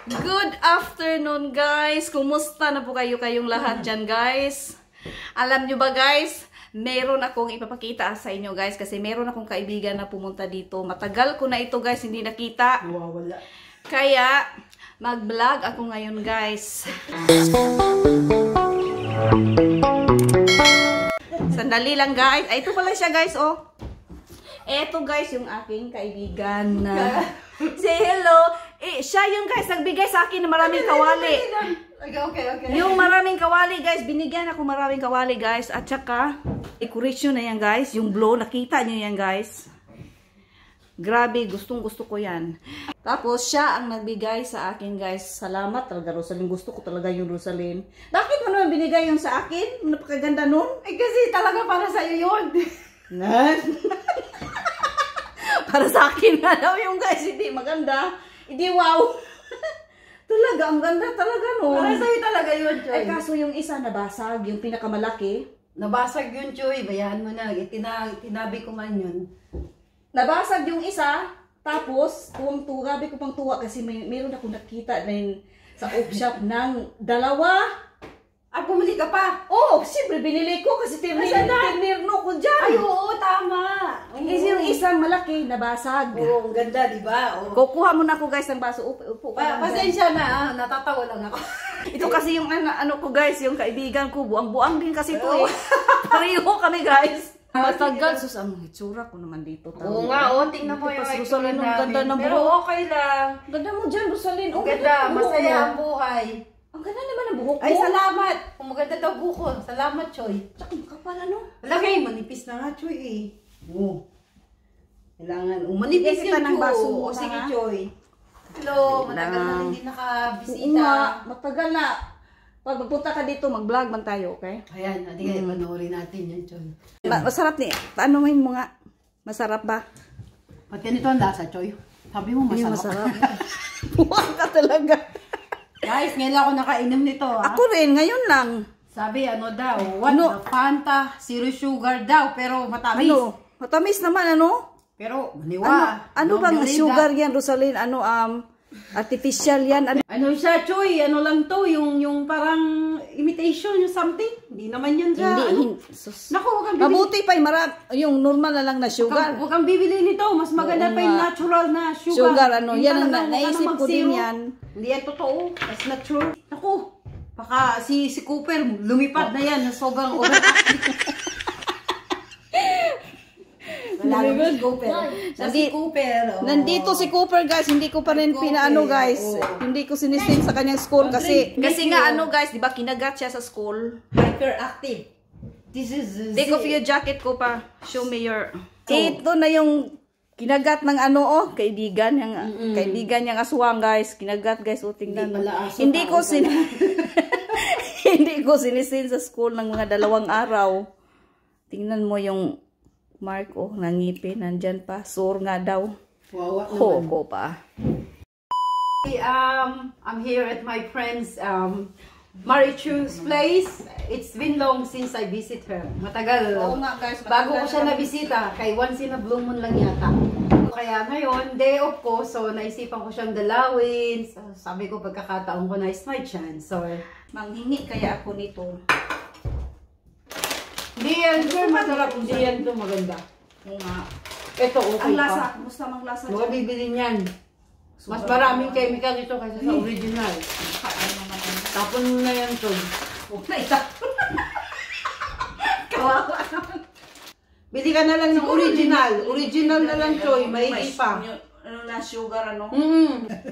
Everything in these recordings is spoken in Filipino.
Good afternoon guys! Kumusta na po kayong lahat dyan guys? Alam nyo ba guys, meron akong ipapakita sa inyo guys kasi meron akong kaibigan na pumunta dito. Matagal ko na ito guys, hindi nakita. Wala. Kaya mag-vlog ako ngayon guys. Sandali lang guys. Ay, ito pala siya guys oh. Eto guys yung aking kaibigan na say hello. Siya yung guys nagbigay sa akin ng maraming kawali. Okay. Yung maraming kawali guys, binigyan ako maraming kawali guys. At saka, decoration na yan guys. Yung blow, nakita nyo yan guys. Grabe, gustong gusto ko yan. Tapos siya ang nagbigay sa akin guys. Salamat talaga Rosalyn. Gusto ko talaga yung Rosalyn. Bakit mo naman binigay yung sa akin? Napakaganda nun. Eh kasi talaga para sa'yo yun. Para sa akin na daw yung guys, hindi maganda. Hindi wow. Talaga, ang ganda talaga nun. Para sa'yo talaga yun, Choy. Ay kaso yung isa nabasag, yung pinakamalaki. Nabasag yun, Choy. Bayaan mo na. Tinabi ko man yun. Nabasag yung isa, tapos tuwang-tuwa, gabi ko pang tuwa kasi mayroon akong nakita na yun sa op shop ng dalawa. Ah, bumili ka pa? Oo, siyempre binili ko kasi tinirno ko dyan. Ay, oo, tama. Kasi yung isang malaki, nabasag. Oo, ang ganda, di ba? Kukuha muna ako guys ng baso. Upo ka. Pasensya na, natatawa lang ako. Ito kasi yung ano ko guys, yung kaibigan ko, buang-buang din kasi ito eh. Pareho kami guys. Matagal, sus, ang itsura ko naman dito. Oo nga, tingnan mo yung Rosalyn, ang ganda ng pero buhok. okay lang. Ganda mo dyan, Rosalyn. Ang ganda, masaya ang buhay. Ang ganda naman ang buhok ko. Ay, salamat. Kung maganda daw buko. Salamat, Choy. Tsaka makapal ano? Lagay, manipis na nga, Choy eh. Oo. Kailangan, manipis Bigyan kita yung ng baso Choy. mo, O, sige, ha? Choy. Hello, matagal na hindi Oo nakabisita. nga, matagal na. Pag magpunta ka dito, mag-vlog man tayo, okay? Ayan, hindi panoorin natin yan, Choy. Masarap ni. Paano mo nga? Masarap ba? Pati nito ang lasa, Choy. Sabi mo, Hindi masarap. Buwang ka talaga. Guys, ngayon lang ako nakainom nito, ha? Ako rin, ngayon lang. Sabi, ano daw, the Fanta, zero sugar daw, pero matamis. Ano? Matamis naman, ano? Pero, maniwa. Ano bang sugar yan, Rosalyn? Ano, artificial yan? Ano siya, Choy? Ano lang to? Yung parang imitation, yung something? Hindi naman yun siya. Hindi. Naku, huwag kang bibili. Mabuti pa yung normal na lang na sugar. Huwag kang bibili nito. Mas maganda pa yung natural na sugar. Sugar, ano. Yung Yan ang talagang naisip ko din yan. Hindi yan totoo. Mas natural. Naku, baka si Cooper lumipad na yan. Sobrang overactive. Wala si Cooper. Si Cooper. Nandito si Cooper guys, hindi ko pa rin pinaano guys. Hindi ko sinisin sa kanyang school kasi nga ano guys, 'di ba kinagat siya sa school. Hyperactive. This is Take off your jacket ko pa. Show me your. Ito na yung kinagat ng ano kaibigan niyang aswang guys. Kinagat guys, tingnan mo. Hindi ko hindi ko sinisin sa school ng mga 2 araw. Tingnan mo yung mark nangipin, nandyan pa, sore nga daw. Wawa naman. Ko pa. I'm here at my friend's Marichu's place. It's been long since I visit her. Matagal. Oo nga guys. Bago ko siya nabisita, kay once in a blue moon lang yata. Kaya ngayon, day off ko, so naisipan ko siyang dalawin. So, sabi ko, pagkakataon ko na is my chance. So, manghingi kaya ako nito. Hindi yan, sir, masarap. Hindi yan ito maganda. Oo nga. Ito, okay ang lasa, pa. kumusta mang lasa Huwag bibili niyan. Mas maraming chemical ito kaysa sa original. Tapon mo na yan, Choy. Huwag na itapon. Kawawa naman. Bili ka na lang ng original. Original na lang, Choy. Maigi pa. Ano na, sugar, ano?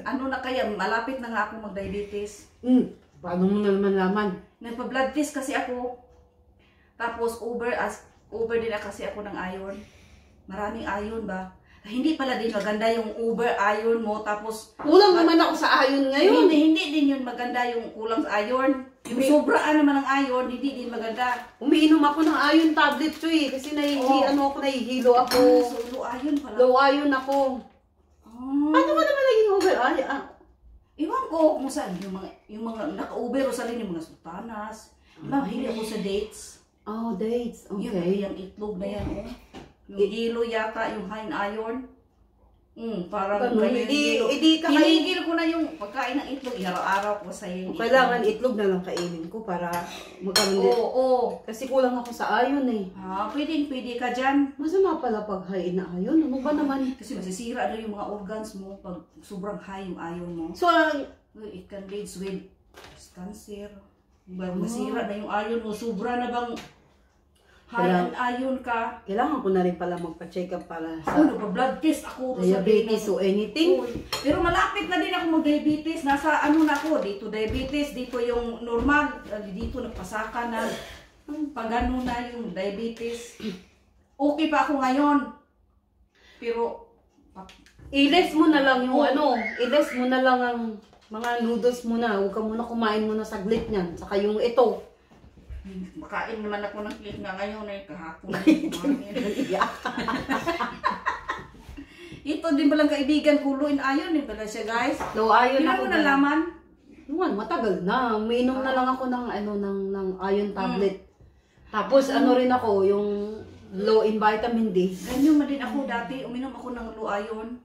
Ano na kaya, malapit na nga ako mag-diabetes. Paano mo na naman laman? Nagpa-blood test kasi ako. Tapos over din na kasi ako ng iron. Maraming iron ba? Hindi pala din maganda yung over iron mo. Tapos kulang naman ako sa iron ngayon. Hindi din yun maganda yung kulang sa iron. Yung sobraan naman ng iron, hindi din maganda. Umiinom ako ng iron tablet ko eh. Kasi nahihilo ako. So low iron pala. Low iron ako. Paano mo naman naging over iron? Iwan ko kung saan. Yung mga naka-over o salin yung mga sultanas. Hindi ako sa dates. Oh, dates. Okay. Yung itlog na yan, Yung hilo yata, yung high iron. Parang Ganun, hindi kakain. hinigil ko na yung pagkain ng itlog. Araw-araw ko sa yung Kailangan itlog na lang kainin ko para magkaroon din. Oo. Kasi kulang ako sa iron eh. Pwede ka dyan. Masama pala pag high na iron. Ano ba naman? Kasi masisira na yung mga organs mo pag sobrang high yung iron mo. So, It can lead with cancer. Masira na yung iron mo. Sobra na bang high iron ka? kailangan ko na rin pala magpa-check up para sa Blood test ako. diabetes o anything. Pero malapit na din ako mag-diabetes. Nasa ano na ako, dito diabetes, dito yung normal, dito nagpasaka na. Pag ano na yung diabetes. Okay pa ako ngayon. Pero, I-less mo na lang yung i-less mo na lang ang mga noodles mo na. Huwag ka muna kumain muna saglit niyan. Saka yung ito. makain naman ako ng cake na ngayon kahapon. Ito din palang kaibigan, kulo in iron din pala siya, guys. Low iron ako nalaman. Matagal na. Umiinom na lang ako ng ng iron tablet. Tapos rin ako, yung low in vitamin D. Ganyan man din ako dati, uminom ako ng low iron.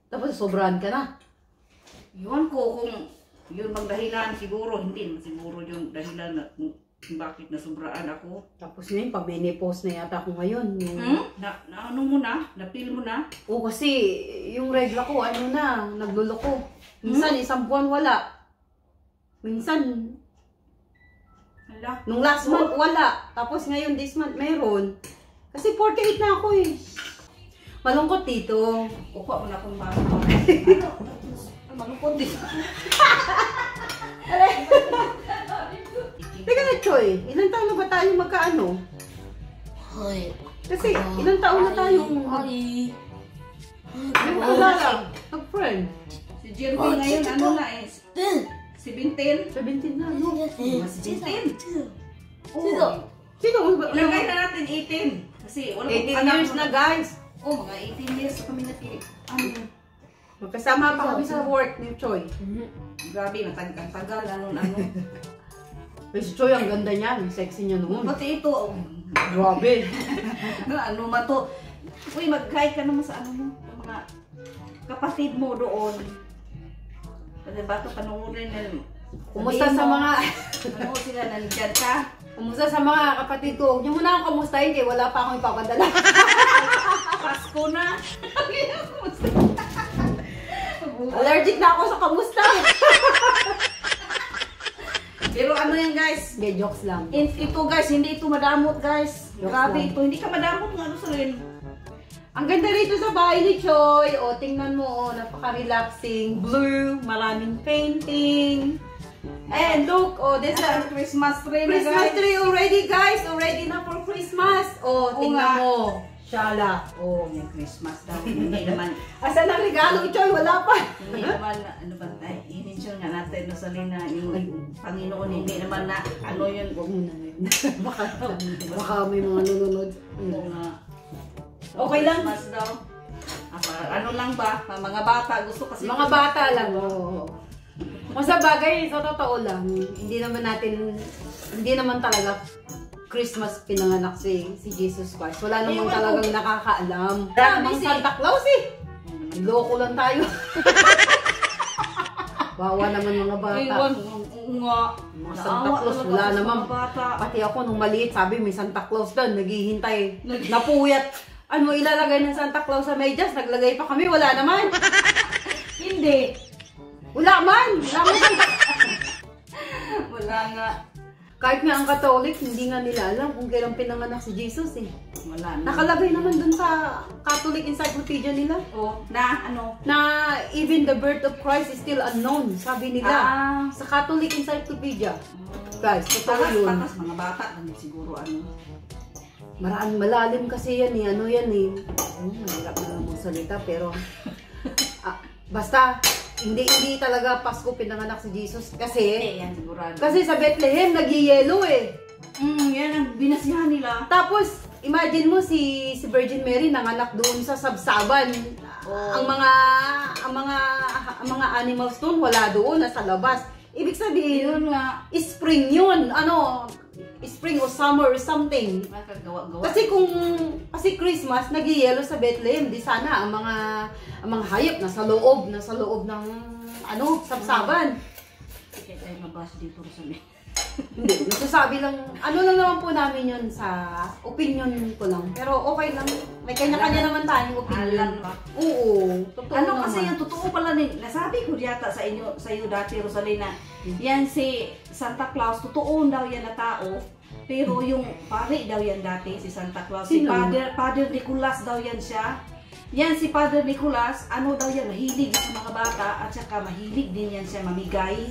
Tapos sobrahan ka na. Yun ko kung yun bang dahilan, siguro hindi siguro yung dahilan na kung bakit nasubraan ako. Tapos ngayon, pag-menopause na yata ako ngayon. Na ano mo na? Na-feel mo na? Oo, kasi yung regla ko, nagluloko. Minsan, isang buwan wala. Minsan, nung last month, wala. Tapos ngayon, this month, meron. Kasi 48 na ako eh. Malungkot dito. Kuha mo na kung bakit. Malungkot dito. Teka na, Choy. Ilang taon na ba tayo magkaano? Hoy. Kasi ilang taon na tayo mag-friend. Si Jeremy ngayon, ano na eh? 17? 17 na, no? 17? Sino? Sino? Ilagay na natin 18. Kasi wala 18 years na, guys. Mga 18 years na kami Magkasama pa kami sa work ni Choy. Grabe, matagal-tagal, ano. Si Choy, ang ganda niya. Ang sexy niya noon. Pati ito, Grabe. ano ma to? Uy, mag-hi ka naman sa ano mo, mga kapatid mo doon. Kasi ba ito, panungurin na. Kumusta sa mga... Ano sila, nandiyan ka? Kumusta sa mga kapatid ko? Huwag niyo muna akong kamustahin kaya wala pa akong ipapadala. Pasko na. Allergic na ako sa kamusta. Pero ano yan, guys? Hindi, jokes lang. Ito, guys, hindi ito madamot, guys. Grabe ito, hindi ka madamot ng ano sa rin. Ang ganda rito sa bahay ni Choy. O, tingnan mo, napaka-relaxing. Blue, maraming painting. And look, this is Ang Christmas tree na, Christmas guys. tree already, guys. Already na for Christmas. O, tingnan nga. mo. Shala. O, May Christmas daw. Hindi naman, asan ang regalo, Choy? Wala pa. hindi naman, ano ba, i-mention nga natin, Rosalina, yung Panginoon, hindi naman na, ano yun, Huwag mo na ngayon. baka may mga nununod. kung Okay lang. Christmas daw. Ano lang ba, mga bata, gusto kasi. Mga bata lang, oo. Kung sa bagay, sa totoo lang, hindi naman talaga Christmas pinanganak si Jesus Christ. Wala namang talagang nakakaalam. Wala namang Santa Claus eh. Loko lang tayo. Bawa naman mga bata. Iwan, nga. Mga Santa Claus, wala naman. Pati ako nung maliit, sabi may Santa Claus doon, naghihintay. Napuyat. Ano ilalagay ng Santa Claus sa medyas? Naglagay pa kami, wala naman. Hindi. Wala man. Wala man. Wala nga. Kahit nga ang Catholic, hindi nga nila alam kung kailan pinanganak si Jesus eh. Wala na. Nakalagay naman dun sa Catholic Encyclopedia nila Oh, na ano? na even the birth of Christ is still unknown, sabi nila. Sa Catholic Encyclopedia. Guys, totoo yun. Patas, mga bata lang siguro ano. Malalim kasi yan eh. Ano yan eh. Mahirap na lang magsalita pero basta hindi talaga Pasko pinanganak si Jesus kasi Yan sigurado. kasi sa Bethlehem nag-yellow eh. Yan ang binasihan nila. Tapos imagine mo si Virgin Mary nanganak doon sa Sabsaban. Ang mga animals doon wala doon, nasa labas. Ibig sabihin, Yun nga. spring yun. spring or summer or something. Makagawa-gawa. Kasi Christmas nag-yelo sa Bethlehem, di sana ang mga hayop nasa loob ng sabsaban. Kaya tayo mabasa dito sa may. Hindi, nagsasabi lang, lang naman po namin yun sa opinion ko lang. Pero okay lang, may kanya-kanya naman tayong opinion. Alam ba? Oo, totoo Ano naman. kasi yung totoo pala nasabi ko yata sa iyo dati, Rosalina, yan si Santa Claus, totoo daw yan na tao, pero yung pare daw yan dati, si Santa Claus, si Sino? Father Nicolas daw yan siya. Yan si Father Nicolas, ano daw yan, mahilig sa mga bata, at saka mahilig din yan siya mamigay.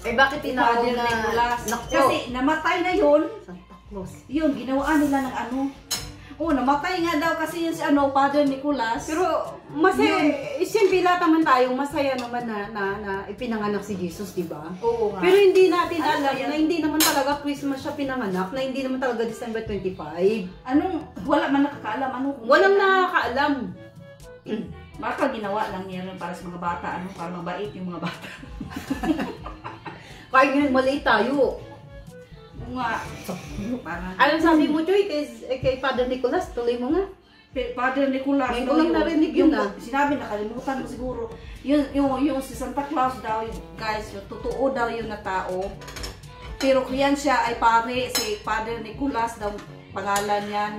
Eh bakit Si tinawag Father na Nicolas. Nako, Kasi namatay na yun, Santa Claus. yun, ginawaan nila ng ano. Oh, namatay nga daw kasi yun si Father Nicolas. Pero masaya, siyempre lahat naman tayong masaya naman na ipinanganak si Jesus, di ba? Oo nga. Pero hindi natin Ano alam yan? na hindi naman talaga Christmas siya pinanganak, na hindi naman talaga December 25. Wala man nakakaalam, kung Walang kailan. nakakaalam. Baka ginawa lang niya rin para sa mga bata, para mabait yung mga bata. Kahit ngayon maliit tayo. Oo nga. Parang, Anong sabi mo, Joy, kay Father Nicolas? Tuloy mo nga. Father Nicolas Ngayon daw ko lang narinig yun, ah. Sinabi, nakalimutan mo siguro. Yung si Santa Claus daw, guys, yung totoo daw yung na tao. Pero yan siya ay pare, si Father Nicolas daw pangalan yan.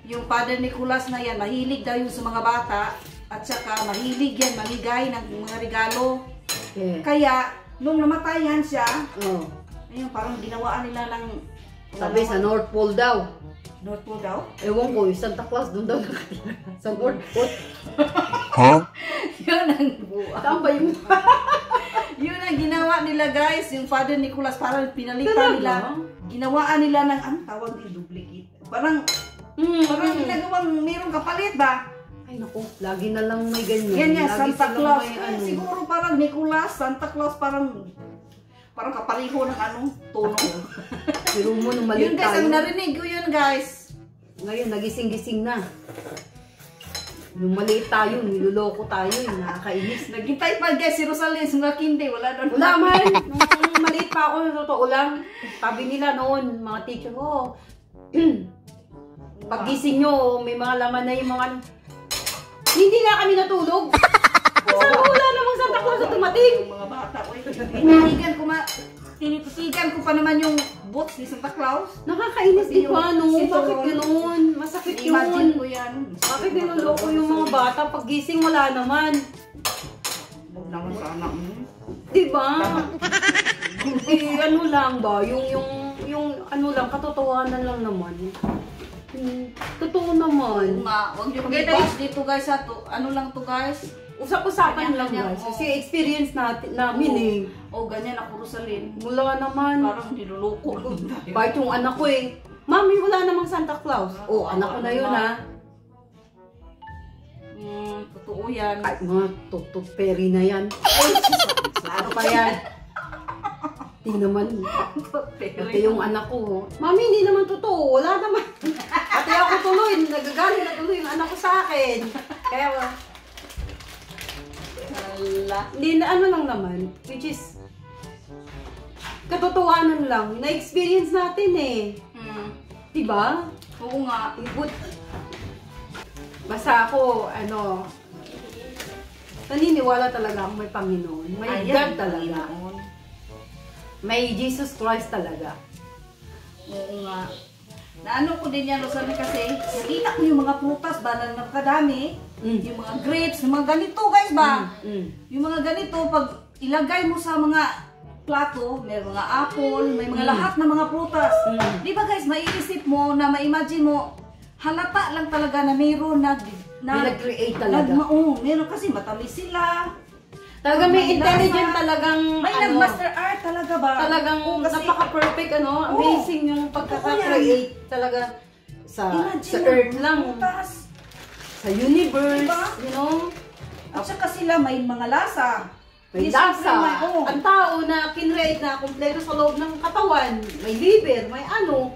Yung Father Nicolas na yan, mahilig daw yung sa mga bata. At saka mahilig yan, mamigay ng mga regalo. Yeah. Kaya, nung namatayan siya, Oh. ayun, parang ginawaan nila ng Sabi sa North Pole daw. North Pole daw. Ewan ko, yung Santa Claus doon daw nakatira. Sa North Pole. Yun ang Saan ba yung... yun ang ginawa nila, guys. Yung Father Nicolas, parang pinalitan Talaga? nila. Ginawaan nila ng, anong tawag din, duplicate. Parang ginagawang mayroong kapalit ba? Ay naku, lagi na lang may ganyan. Yan yan, Lagi Santa silang Claus. may Eh, siguro parang Nicolas, Santa Claus, parang kapariho ng tono. Pero mo nung Yun maliit guys, tayo. ang narinig ko yun, guys. Ngayon, nagising-gising na. Yung maliit tayo, niloloko tayo, nakakainis. Naghintay pa, guys, si Rosalyn, sa mga kindi, wala doon. Wala man, nung maliit pa ako, totoo lang. Sabi nila noon, mga teacher ko, paggising nyo, may mga laman na yung mga... Hindi nga kami natulog. Sabi ko, wala namang Santa Claus na tumating. Yung mga bata, oy. Tinititigan ko pa naman yung boots ni Santa Claus. Nakakainis Kasi di ba, no? si Bakit Toron, ganoon? Masakit Imagine yun. ko yan. Bakit niloloko yung mga bata? Paggising, wala naman. Huwag naman sana. Di ba? Ano lang ba? Yung ano lang, katotohanan lang naman. Totoo naman. Huwag niyo Okay, mag-bash dito, guys. Ano lang to, guys? Usap-usapan lang Ganyan, guys. oo. Kasi experience namin eh. O, ganyan ako, Rosalyn. Wala naman. Parang niloloko lang tayo. Kahit yung anak ko eh. Mami, wala namang Santa Claus. Oh, anak ko na yun ha. Totoo yan. Kahit mga tutut-peri na yan. Ano pa yan? Di naman. Pati yung anak ko. Mami, hindi naman totoo. Wala naman. Pati ako tuloy. Nagagaling na tuloy yung anak ko sa akin. Kaya hindi na ano lang naman. Which is katotohanan lang. Na-experience natin eh. Diba? Oo nga. Basta ako, naniniwala talaga ako may Panginoon. May God talaga. May Jesus Christ talaga. Oo nga. Naano ko din yan, Rosalyn, kasi nakita ko yung mga prutas ba na nakadami. Yung mga grapes, yung mga ganito, guys ba? Yung mga ganito, pag ilagay mo sa mga plato, may mga apple, may mga lahat ng mga prutas. Di ba guys, maiisip mo na ma-imagine mo, halata lang talaga na mayroon nag-create talaga. Meron kasi matamis sila. Talaga may intelligent lasa. talagang May nag-master art talaga ba? Talagang kasi, napaka-perfect amazing yung pagkaka-create talaga sa earth lang, prutas. sa universe, Diba? you know. At saka sila may mga lasa. May Di lasa. siyempre Ang tao na kinreate na kumpleto sa loob ng katawan, may liver, may ano.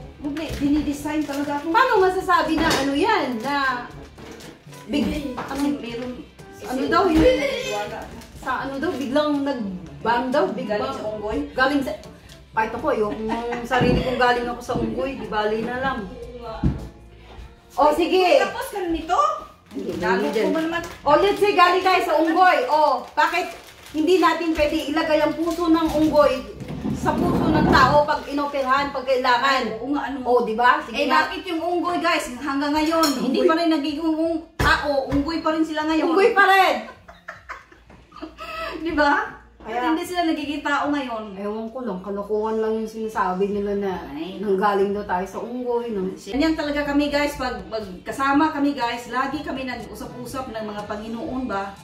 Dinidesign talaga ako. Paano masasabi na ano yan? Na ano daw yun? Sa ano daw, biglang nag-bang daw, big Galing bang. sa unggoy. Galing sa... Kahit ako, yung sarili kong galing ako sa unggoy, di bali na lang. O, sige. Tapos ka nito? Hindi, Lalo dyan. ko ba naman? O, let's say galing tayo sa unggoy. O, bakit hindi natin pwede ilagay ang puso ng unggoy sa puso ng tao pag inoperahan, pag kailangan? Oo nga, ano? O, di ba? Sige nga. Bakit yung unggoy guys, hanggang ngayon, hindi pa rin nagiging tao, unggoy pa rin sila ngayon. Unggoy pa rin. Di ba? Kaya- At hindi sila nagiging tao ngayon. Ewan ko lang, kalokohan lang yung sinasabi nila na Ay. nanggaling daw tayo sa unggoy. Ganyan talaga kami guys, pag kasama kami guys, lagi kami nag-usap-usap ng mga Panginoon ba?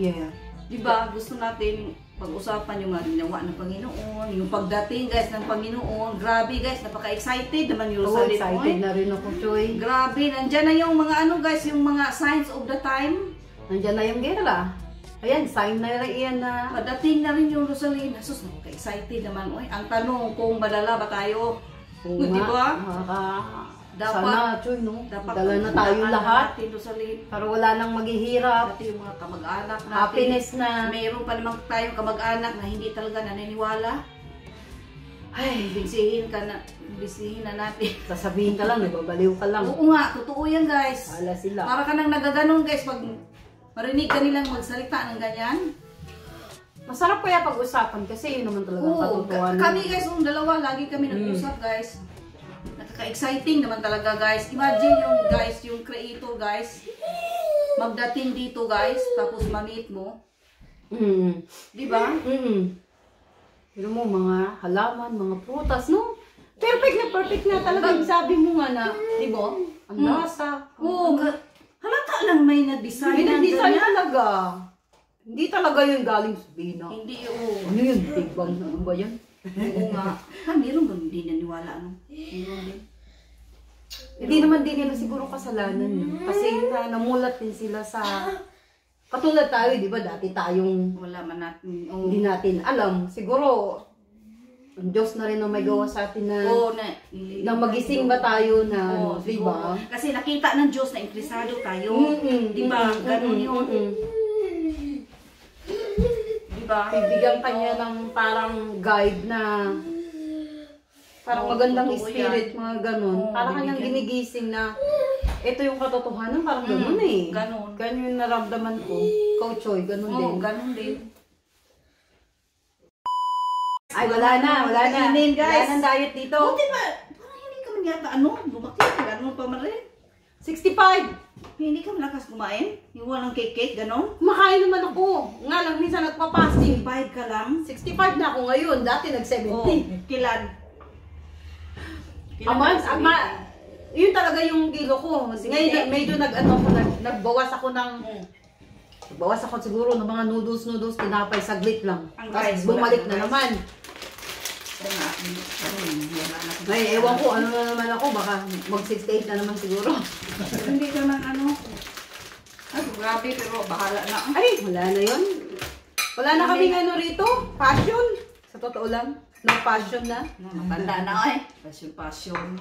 Yeah. Di ba? Gusto natin pag-usapan yung mga ginawa ng Panginoon, yung pagdating guys ng Panginoon. Grabe guys, napaka-excited naman yung So, Rosalie. excited na rin ako, Choy. Grabe, nandyan na yung mga ano guys, yung mga signs of the time. Nandiyan na yung gera. Ayan, sign na rin yan na. Padating na rin yung Rosaline. Sus, napaka-excited naman. Oy, ang tanong kung madala ba tayo? Oo Di ba? Dapat, sana, Choy, no? Dapat Dala na tayo lahat. Natin, Rosaline. Para wala nang maghihirap. Dati yung mga kamag-anak natin. Happiness na. Mayroon pa naman tayong kamag-anak na hindi talaga naniniwala. Ay, bisihin na natin. Sasabihin ka lang, nababaliw ka lang. Oo nga, totoo yan guys. Wala sila. Para ka nang nagaganon guys pag marinig ka nilang magsalita ng ganyan. Masarap kaya pag-usapan kasi yun naman talaga ang Oo, katotohanan. kami guys, yung dalawa, lagi kami nag-usap guys. Nakaka-exciting naman talaga guys. Imagine yung guys, yung creator guys, magdating dito guys, tapos ma-meet mo. Di ba? Pero mo, mga halaman, mga prutas, no? Perfect na talaga yung sabi mo nga na, di ba? Ang lasa. Oo, halata lang may na-design. May ng nag-design ganyan. talaga. Hindi talaga yun galing sa Bina. Hindi, oo. Ano yun? Tigbang na ba yan? Oo nga. Meron ba hindi naniwala, ano? Meron din. Hindi naman din nila siguro kasalanan yun. Kasi namulat din sila sa... Katulad tayo, di ba? Dati tayong Wala man natin. hindi natin alam. Siguro, ang Diyos na rin ang may gawa sa atin na... Oo, na magising ba tayo na, Oo, di ba? Kasi nakita ng Diyos na interesado tayo. Di ba? Ganun yun. Di ba? Bibigyan kanya ng parang guide na parang Oo, magandang totoo spirit, mga ganun. Oo, Parang kanyang bibigyan. ginigising na ito yung katotohanan, parang ganun eh. Ganun. Ganun yung naramdaman ko. Coach Choi, ganun din. Oo, ganun din. Ay, wala na. Kainin, guys. Wala nang diet dito. Buti ba? Parang hindi ka man yata, lumaki ka, ganun pa man rin. 65! Hindi ka malakas kumain? Yung walang cake, ganun? Kumakain naman ako. Nga lang, minsan nagpa-fasting. 5 ka lang? 65 na ako ngayon. Dati nag-70. Oo, kilan? Yun talaga yung kilo ko. Ngayon, medyo nagbawas ako ng... Bawas ako siguro ng mga noodles, tinapay saglit lang. Ang Tapos rice, bumalik wala na ang naman. Ay, ewan ko, ano na naman ako, baka mag-68 na naman siguro. Hindi ka man ay, grabe, pero bahala na. Ay, wala na yun. Wala na kaming ano rito, passion. Sa totoo lang, no passion na. Matanda na ay. Passion.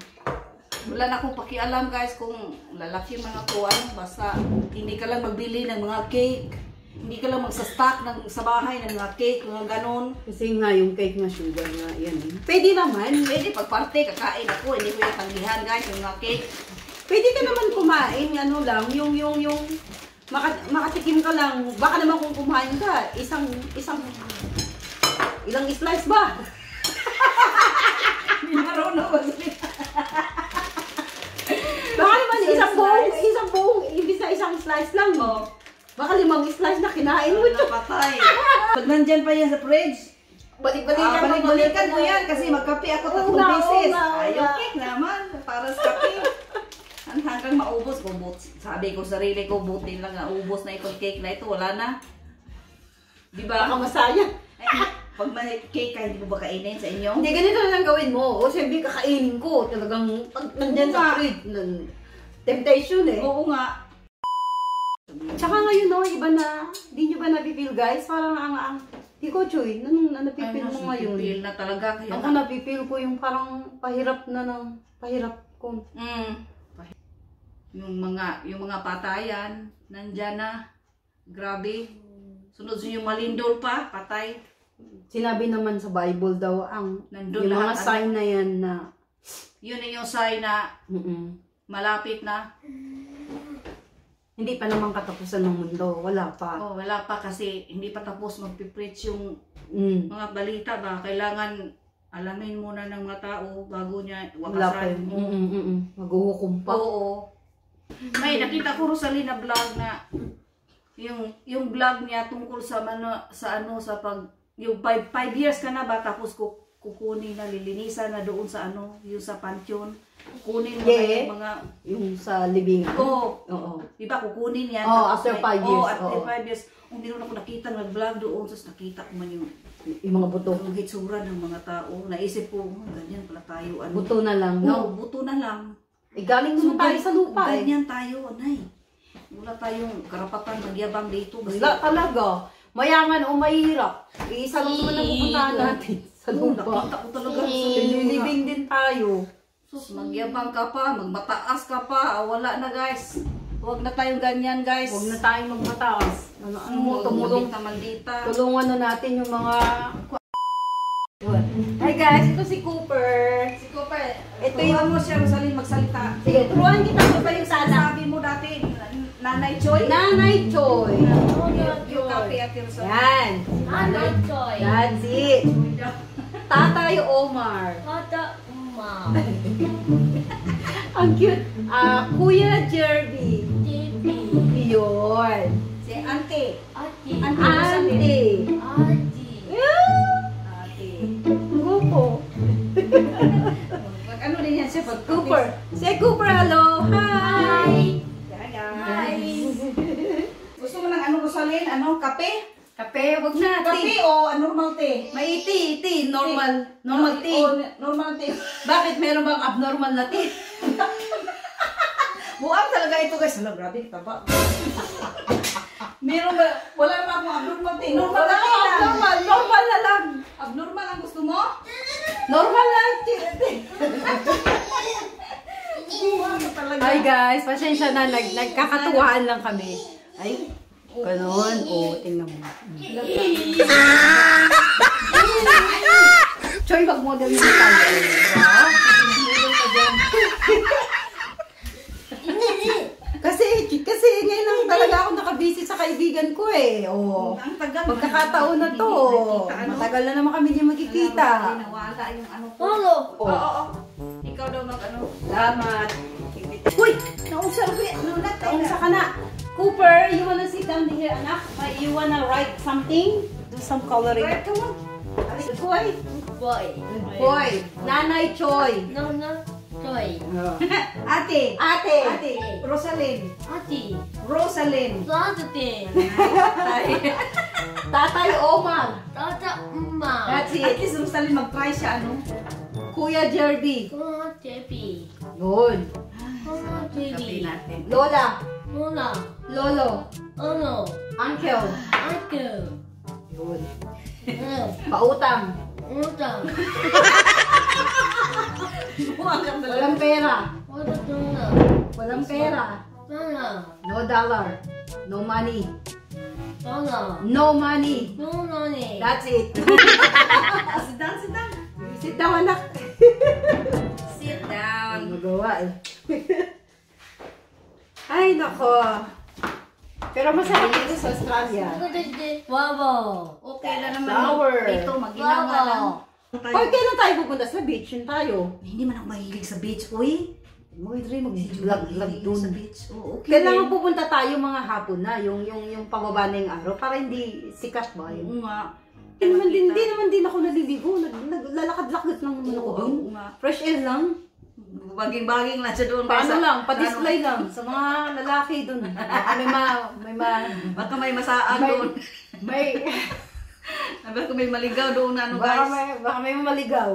Wala na akong pakialam guys kung lalaki man ako, basta hindi ka lang magbili ng mga cake. Hindi ka lang magsa-stock sa bahay ng mga cake, mga ganon. Kasi nga yung cake na sugar nga, yan eh. Pwede naman. Pwede pag parte, kakain ako, hindi ko yung tanggihan guys, yung mga cake. Pwede ka naman kumain, ano lang, yung makatikim ka lang. Baka naman kung kumain ka, ilang slice ba? Hindi marunong ba? Baka naman isang buong, ibig na isang slice lang, no? Baka 5 slice na kinain mo. Napatay. Pag nandyan pa yan sa fridge, balik-balikan mo yan kasi magkape ako 3 beses. Ayaw cake naman, para sa kape. Hanggang maubos ko, sabi ko sarili ko, buti lang na ubos na itong cake na ito, wala na. Diba? Baka masaya. Pag may cake ka, hindi mo ba kainin sa inyo? Hindi, ganito na lang gawin mo. O siyempre kakainin ko. Talagang pag nandyan sa fridge, temptation eh. Oo nga. Tsaka ngayon no, iba na, di nyo ba napipil guys? Parang ang di ko Choy, napipil mo ngayon? Napipil na talaga. Kaya Ako napipil ko yung parang pahirap na ng pahirap ko. Yung mga patayan, nandyan na. Grabe. Sunod yung malindol pa, patay. sinabi naman sa Bible daw, Nandun yung mga lahat, sign na yan na, Yun na yung sign na malapit na. hindi pa naman katapusan ng mundo. Wala pa. Oh, wala pa kasi hindi pa tapos magpipreach yung mga balita ba. Kailangan alamin muna ng mga tao bago niya Wala pa wakasan. yun. Maghuhukom pa. Oo. May nakita ko Rosalie na vlog na yung vlog niya tungkol sa pag yung 5 years ka na ba tapos kukunin na lilinisan na doon sa yung sa pansyon. Kukunin mo na yung mga Yung sa libing. Oo. Di ba kukunin yan? After 5 years. After 5 years. Hindi rin ako nakita nag-vlog doon. Tapos nakita ko man yung mga buto. yung hitsura ng mga tao. Naisip ko, ganyan pala tayo. Buto na lang, no? Buto na lang. Galing naman tayo sa lupa eh. Ganyan tayo, anay. Wala tayong karapatan magyabang dito. Wala talaga. Mayaman o mahirap. Isa lang naman ang pupuntahan natin sa lupa. Nakita ko talaga. Living din tayo. Sus, magyabang ka pa, magmataas ka pa. Wala na guys. Huwag na tayong ganyan guys. Huwag na tayong magmataas. Tumulong. Tulungan na natin yung mga... Hi guys, ito si Cooper. Si Cooper, Ito turuan yung... mo siya Rosalie magsalita. Sige, turuan kita mo ba yung sana? Sabi mo dati, Nanay Choy. Nanay Choy. Yung kape at yung Rosalie. Yan. Nanay Choy. That's it. Tatay Omar. Tata Uma. Ang cute. Kuya Jerby. TV. Yun. Si Auntie. Ati. Auntie. Ati. Grupo. Ano din yan siya pag Cooper. Say Cooper, hello. Hi. Hi. Gusto mo ng Rosalie? Kape? Kape, wag na. Kape o normal tea? May tea. Normal tea. Normal tea. Bakit meron bang abnormal na tea? Buang talaga ito guys. Hala, grabe, taba. Meron ba? Wala naman akong abnormal tea. Normal na tea lang. Normal na lang. Abnormal ang gusto mo? Normal lang tea. Buang ka talaga. Hi guys, pasensya na. Nagkakatuwaan lang kami. Ay, ganun. Tingnan mo. Choy, mag-model mo tayo. Kasi ngayon lang talaga ako nakabisi sa kaibigan ko eh. Ang tagal. Magkakataon na to. Matagal na naman kami hindi magkikita. Nawala yung ko. Hello. Oo. Ikaw daw Salamat. Uy! Naunsa ulit. Naunsa ka na. Cooper, you wanna sit down here, anak? You wanna write something? Do some coloring. Right, come on. Boy. Boy. Nanay Choy. Nana Choy. Ate. Ate. Rosaline. Ati. Rosaline. Tati. Tatay Omar. Tata Uma. That's At it. least Rosaline mag-try siya Kuya Jerby. Kuna TV. Good. Kuna TV. natin. Lola. Luna. Lolo. Ano. Uncle. Uncle. Good. Utang. Pautang. Buang ka talaga. Walang pera. Wala tuna. Walang pera. Sana. No dollar. No money. Sana. No money. No nani. That's it. Sit down, sit down. Sit down, anak. Sit down. Magawa eh. Ay, nako. Pero masarap dito sa Australia. Wow. Okay na naman. Flower. Dito, maginawa lang. Pag kailan tayo pupunta sa beach, yun tayo. Hindi man ako mahilig sa beach, uy. Mo rin mag-vlog doon. Sa beach. Oo, okay. Kailangan pupunta tayo mga hapon na, yung pababa na yung araw, para hindi sikat ba yun. Oo nga. Hindi naman din ako naliligo. Naglalakad-lakad lang naman ako doon. Oo nga. Fresh air lang. Baging-baging lang siya doon. Paano lang, pa-display lang sa mga lalaki doon. Baka may masaag doon. Baka may maligaw doon na guys. Baka may maligaw.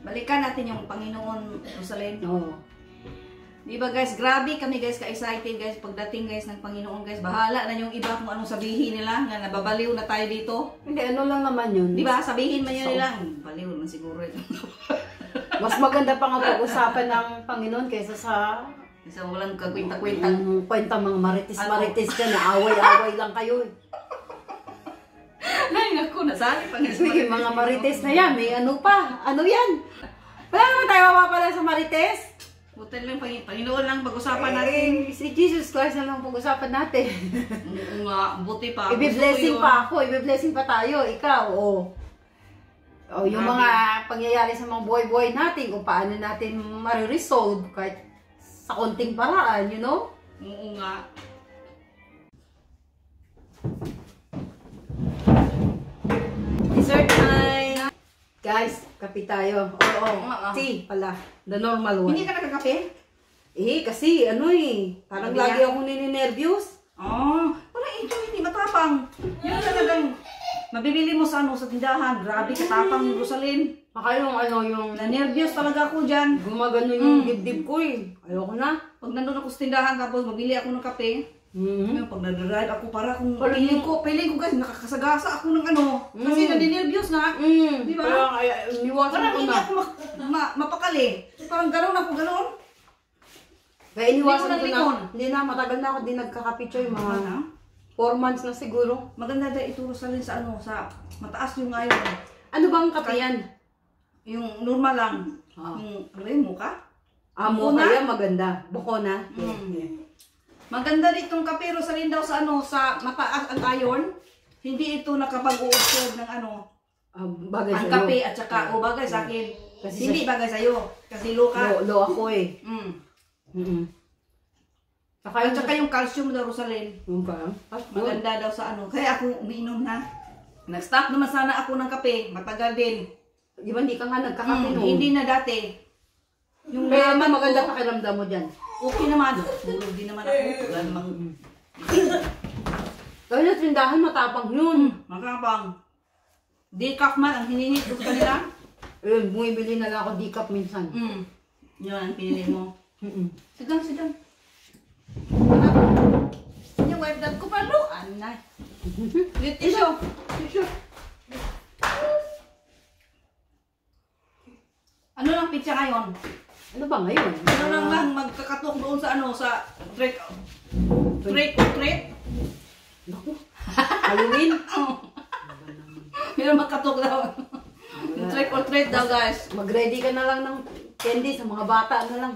Balikan natin yung Panginoon Rosaline. Oo. Di ba guys, grabe kami guys, ka-excited guys, pagdating guys ng Panginoon guys, bahala na yung iba kung anong sabihin nila, nga nababaliw na tayo dito. Hindi, ano lang naman yun. Di ba, sabihin man yan nila, baliw naman siguro ito. Mas maganda pa nga pag-usapan ng Panginoon kaysa sa Isa walang kakwenta-kwenta. kwenta mga maritis-maritis ka na away-away lang kayo. Ay, naku, nasali pa nga. Sige, mga Marites na yan. May ano pa? Ano yan? Wala naman tayo mapapala sa Marites. Buti lang, Panginoon lang pag-usapan natin. Si Jesus Christ na lang pag-usapan natin. Oo nga, buti pa. Ibe-blessing pa ako. Ibe-blessing pa tayo. Ikaw, O yung mga pangyayari sa mga buhay-buhay natin, kung paano natin ma-resolve kahit sa konting paraan, you know? Oo nga. Dessert time! Guys, kape tayo. Oo, Oo. tea pala. The normal one. Hindi ka nakakape? Kasi parang Hindi lagi yan. ako nininervyos. Wala ito, hindi matapang. Yung talagang mabibili mo sa sa tindahan. Grabe katapang ni Rosalyn. Baka yung Na-nervyos talaga ako dyan. gumagano yung dibdib ko eh. Ayoko na. Pag nandun ako sa tindahan tapos mabili ako ng kape. Ngayon, pag nag-ride ako para kung Parang feeling ko guys, nakakasagasa ako ng kasi naninervyos na. Di ba? Parang niwasan Parang ko hindi na. ako mapakali. Parang gano'n ako, gano'n. Kaya iniwasan Hindi ko ko na. nalikon. Hindi na, matagal na ako din nagkakapicture. Mga Ano? 4 months na siguro. Maganda dahil ituro sa rin sa sa mataas yung ngayon. Ano bang kape yan? Yung normal lang. Yung mukha. Amo Bukona? kaya maganda. Bukona. Maganda ditong kape Rosalyn daw sa sa mataas ang iron. Hindi ito nakapag-uusog ng Bagay ang sa'yo. kape at saka bagay sa akin. Kasi Hindi bagay sa'yo. Kasi low ka. Low ako eh. At saka yung calcium daw Rosalyn. Yung pa? Maganda daw sa Kaya ako umiinom na. Nag-stop naman sana ako ng kape. Matagal din. Di ba hindi ka nga nagkakape noon? Hindi na dati. Yung Kaya nalaman ko, maganda pakiramdam mo dyan. okay naman. Tulog din naman ako. Wala namang Kaya na tindahan matapang yun. makapang. Decaf man ang hininit ko sa kanila. Bumibili na lang ako decaf minsan. Yun ang pinili mo. Sit down, sit down. Yung wife dad ko pa loan na. With tissue. Tissue. Ano lang pizza ngayon? Ano ba ngayon? Ano lang lang magkakatok doon sa sa trick or treat? Naku. Halloween? Pero magkatok daw. Trick or treat daw guys. Mag-ready ka na lang ng candy sa mga bata na lang.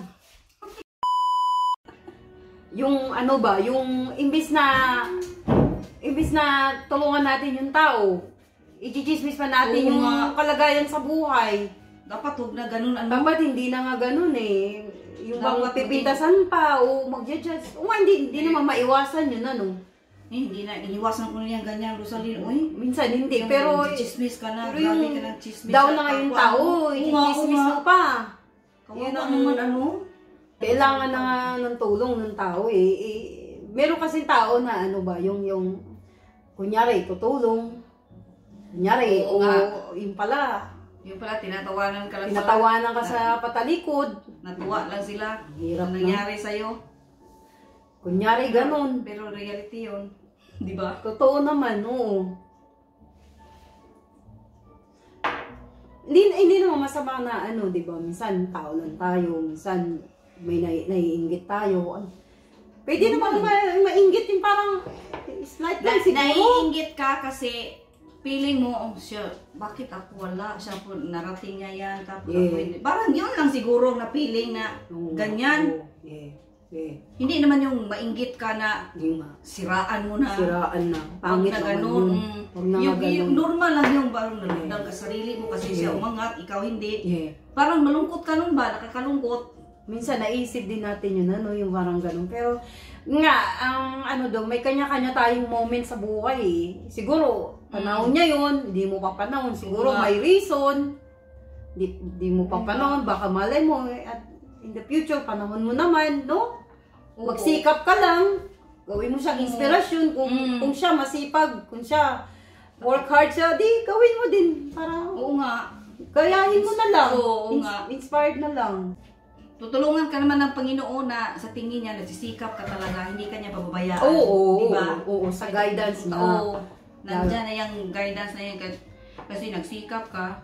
Yung yung imbis na tulungan natin yung tao, i-chismis pa natin Oo yung nga. kalagayan sa buhay. Dapat huwag na ganun Dapat hindi na nga ganun eh. Yung bang Dapat pipintasan pa o mag-judge. O nga, hindi naman maiwasan yun, hindi na, iniwasan ko na yan ganyan, Rosalyn. Uy, Minsan hindi, pero chismis ka na, pero grabe yung ka ng chismis. down na ngayon tao, i-chismis mo pa. Yun ang naman Kailangan na nga ng tulong ng tao eh. Meron kasing tao na yung kunyari, tutulong. Kunyari, Oo nga. yung pala, Yung pala, tinatawanan ka lang tinatawanan ka sa patalikod. Natuwa lang sila. Hirap Ang na. nangyari sa'yo. Kunyari, ganun. Pero reality yun. Di ba? Totoo naman, oo. Hindi naman masama na di ba? Minsan tao lang tayo, minsan may naiinggit tayo. Pwede naman mainggit yung parang slight lang siguro. Naiinggit ka kasi feeling mo, siya, bakit ako wala? Siya po, narating niya yan. Tapos ako hindi. Parang yun lang siguro na feeling na ganyan. Hindi naman yung mainggit ka na siraan mo na. Siraan na. Pangit na naman ganun. yun. Huwag na nga ganun. Yung normal lang yung parang nalagdang ka sarili mo kasi siya umangat, ikaw hindi. Parang malungkot ka nun ba? Nakakalungkot. Minsan naisip din natin yun, yung parang ganun. Pero nga, ang may kanya-kanya tayong moment sa buhay eh. Siguro, panahon niya yun, hindi mo pa panahon. Siguro may reason. Di mo pa panahon, baka malay mo at in the future, panahon mo naman, no? Magsikap ka lang, gawin mo siyang inspirasyon. Kung siya masipag, kung siya work hard siya, di gawin mo din. Para Oo nga. gayahin mo na lang. Oo nga. Inspired na lang. Tutulungan ka naman ng Panginoon na sa tingin niya, nagsisikap ka talaga, hindi ka niya pababayaan. Oo, diba? oo, sa guidance na. Oo. Nandyan na yung guidance na yan kasi nagsikap ka.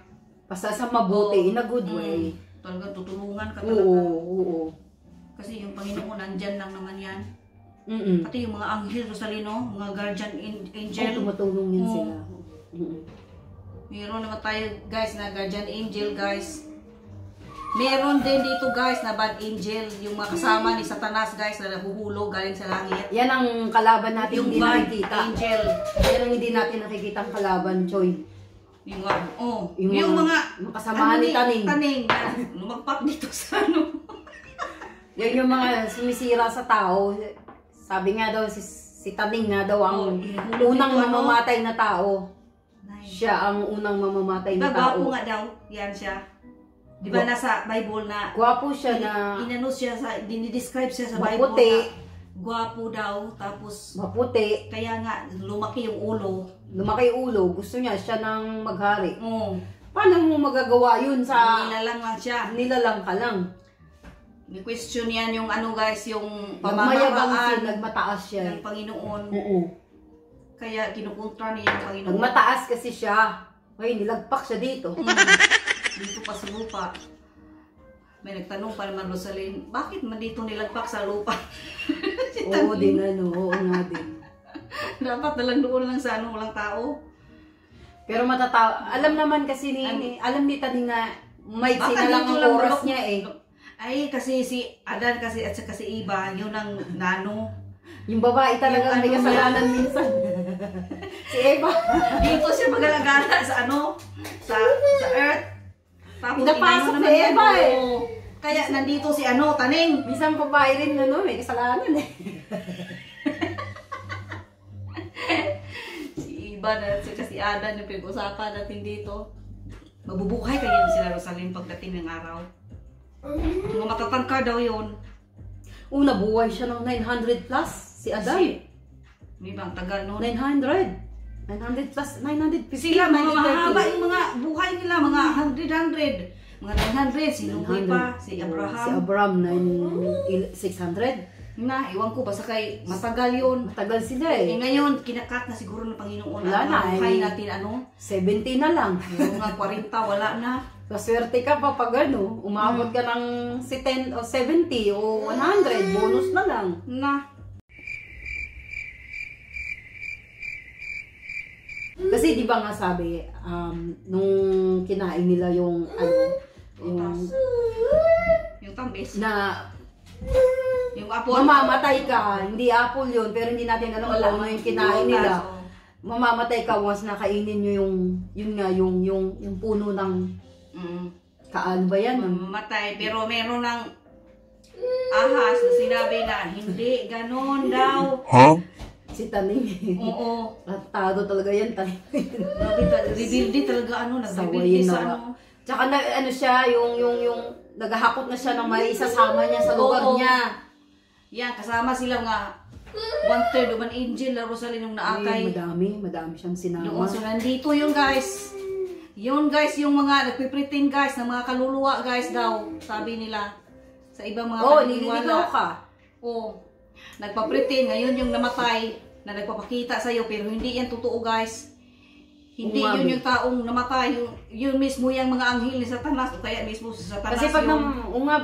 Basta sa mabuti, in a good way. Talaga tutulungan ka talaga. Oo. Kasi yung Panginoon, nandyan lang naman yan. Pati yung mga anghel, Rosalino, mga guardian angel. Tumutulong yan sila. Meron naman tayo guys na guardian angel guys. Meron din dito guys na bad angel, yung mga kasama ni Satanas guys na nahuhulog galing sa langit. Yan ang kalaban natin Yung hindi bad nakikita. angel. Yan ang hindi natin nakikita ang kalaban, Choy. Yung mga, Yung mga kasamahan ni Taning. Taning na lumagpak dito sa ano. Yan yung mga sumisira sa tao. Sabi nga daw, si Taning nga daw ang unang mamamatay na tao. Nice. Siya ang unang mamamatay na tao. Gwapo nga daw, yan siya. Di ba nasa Bible na Gwapo siya na inano siya sa dinidescribe siya sa Bible maputi. na gwapo daw tapos Maputi. kaya nga lumaki yung ulo. Lumaki ulo. Gusto niya siya nang maghari. Oh, Paano mo magagawa yun sa nilalang lang siya. nilalang ka lang? May question yan yung ano guys, yung Nagmayabang siya, pamamaraan nagmataas siya. ng Panginoon. Oo. Kaya kinukontra niya yung Panginoon. Nagmataas kasi siya. Ay, nilagpak siya dito. Dito pa sa lupa. May nagtanong pa naman Rosalyn, bakit man dito nilagpak sa lupa? Oo din, ano. Oo nga din. Dapat nalang doon lang sa ano, walang tao. Pero alam naman kasi alam ni Taning na may Baka sina lang dito ang lang oras bulok- niya eh. Ay, kasi si Adan kasi at saka si Iba, yun ang nano. Yung babae talaga Yung may ano kasalanan minsan. Si Eva. Dito siya magalagala sa ano, sa earth. Tapos Pinapasok inano si naman Eva yan, eh. oo. Kaya nandito si ano, Taning. Minsan babae rin may kasalanan eh. Si Iba na si Adan yung pinag-usapan natin dito. Mabubuhay kaya sila Rosalyn pagdating ng araw. Mga matatangka daw yun. Una buhay siya ng 900 plus si Adan. May bang tagal noon. 900. 900 plus 950. Sila mga 930. mahaba yung mga buhay nila, mga 100. Mga 900, si Noe pa, si Abraham. Si Abraham 600. Na, iwan ko, basta kay matagal yun. Matagal sila Eh eh. ngayon, kinakat na siguro ng Panginoon. Wala na, Buhay eh. natin ano, 70 na lang. yung mga 40, wala na. Kaswerte ka pa pag ano, umabot ka ng 10 o 70 o 100, bonus na lang. Na. Kasi di ba nga sabi, nung kinain nila yung Yung tambis. na Yung apple. mamamatay ka, hindi apple yun, pero hindi natin alam kung ano yung kinain nila. Mamamatay ka once na kainin nyo yung puno ng kaan ba yan? Mamatay. Pero meron ng ahas na sinabi na hindi ganon daw. Si Taning. Oo. Ratado talaga yan, Taning. Rebuildi talaga ano, Sawayin nag-rebuildi sa na. ano. Tsaka ano siya, yung naghahakot na siya ng may isasama niya sa lugar Oo. niya. Yan, kasama sila nga 1/3 of an angel na Rosalyn yung naakay. Madami siyang sinama. Doon, so nandito yung guys. Yun guys, yung mga nagpipretend guys, ng mga kaluluwa guys daw, sabi nila. Sa ibang mga nililigaw ka. Oo. Nagpapretend, ngayon yung namatay, na nagpapakita sa'yo, pero hindi yan totoo guys. Hindi Umamin. yun yung taong namatay, yun mismo yung mga anghel ni Satanas, o kaya mismo si Satanas Kasi pag yun.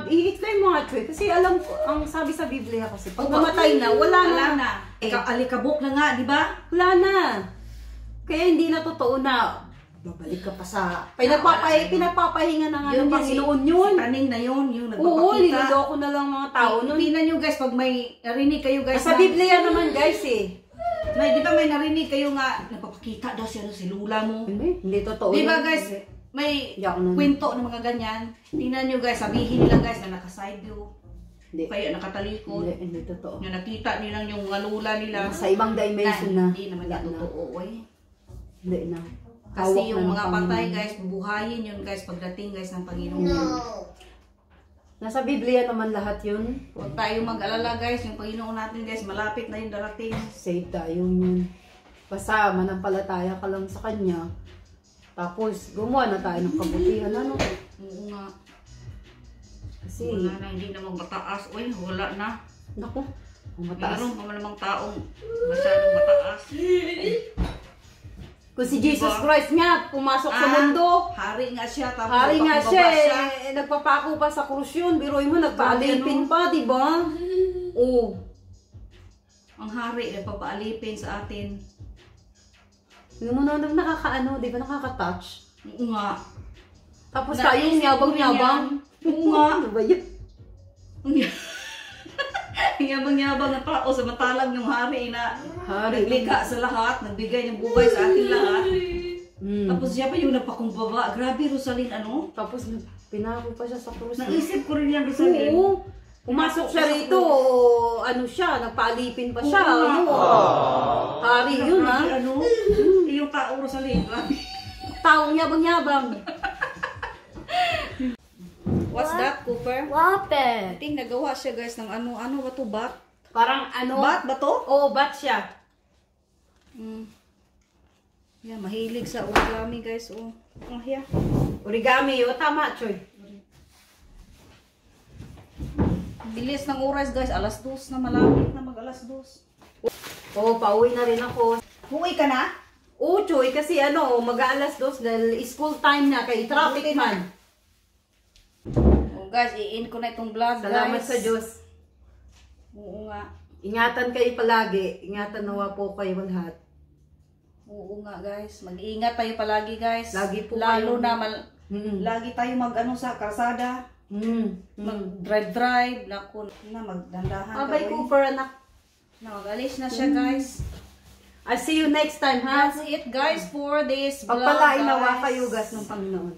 i-explain mo nga, Troy, kasi alam ko, ang sabi sa Biblia kasi, pag namatay na, wala na. Alikabok na nga, di ba? Wala na. Kaya hindi na totoo na, babalik ka pa sa, pinapapahinga na nga ng Panginoon yun. Si Taning na yun, yung Oo, nagpapakita. niloloko na lang mga tao nun. Tingnan nyo guys, pag may narinig kayo guys. Sa Biblia naman guys eh. Di ba may narinig kayo nga, nagpapakita daw siya si lula mo. Hindi totoo. Di ba yun. guys, may Hindi ako nun. kwento ng mga ganyan. Tingnan nyo guys, sabihin nila guys na naka-side view. Hindi. Kaya nakatalikod. Hindi totoo. Na nakita nila yung mga lula nila. Sa ibang dimension na. Hindi naman yan totoo. Hindi na. Kasi Hawak yung na ng mga Panginoon. patay guys, bubuhayin yun guys pagdating guys ng Panginoon. Nasa Biblia naman lahat yun. Huwag tayong mag-alala guys, yung Panginoon natin guys, malapit na yung darating. Save tayo yun. Basta manampalataya ka lang sa Kanya. Tapos gumawa na tayo ng kabutihan. Ano? Oo nga. Kasi, Wala na, hindi namang mataas. Uy, wala na. naku, ang mataas. Meron pa man namang taong masyadong mataas. Kung si Jesus Christ nga, pumasok sa mundo. Hari nga siya. Tapos Hari nga siya, nagpapababa nagpapako pa sa krus yun. Biruin mo, nagpaalipin pa, di ba? Oo. Ang hari, nagpapaalipin sa atin. Hindi mo na nakakaano, di ba nakaka-touch? Oo nga. Tapos tayong yabang-yabang. Oo nga. Ano ba yun? Ang yabang-yabang na tao, samantalang yung hari na Hari. naglika sa lahat, nagbigay ng buhay sa ating lahat. Mm. Tapos siya pa yung napakumbaba. Grabe, Rosaline, ano? Tapos pinako pa siya sa krus. Naisip ko rin yan, Rosaline. Oo. Pumasok siya rito, ano siya, nagpaalipin pa siya. Oo nga. Ano? Hari yun, ha? Grabe, ano? Yung tao, Rosaline. Grabe. Taong yabang-yabang. What's that, Cooper? Wape. I think nagawa siya, guys, ng ano ba to, bat? Parang ano? Bat ba to? Oo, bat siya. Yeah, mahilig sa origami, guys. Oh, yeah. Origami, o tama, Choy. Bilis ng oras, guys. Alas 2 na, malapit na mag-alas 2. Oo, pauwi na rin ako. Huwi ka na? Oo, Choy, kasi ano, mag-aalas 2 dahil school time na kay traffic man. Oh, guys, i-in ko na itong vlog, Salamat guys. sa Diyos. Oo nga. Ingatan kayo palagi. Ingatan nawa po kayo lahat. Oo nga, guys. Mag-iingat tayo palagi, guys. Lagi po Lalo kayo. na, Mm. lagi tayo mag-ano sa kalsada. Mag-drive-drive. Naku, na, magdandahan. Bye, ka, Cooper, anak. Na, mag-alis na siya, guys. I'll see you next time, ha? That's it, guys, for this vlog, Pagpalain nawa guys. kayo, gas ng Panginoon.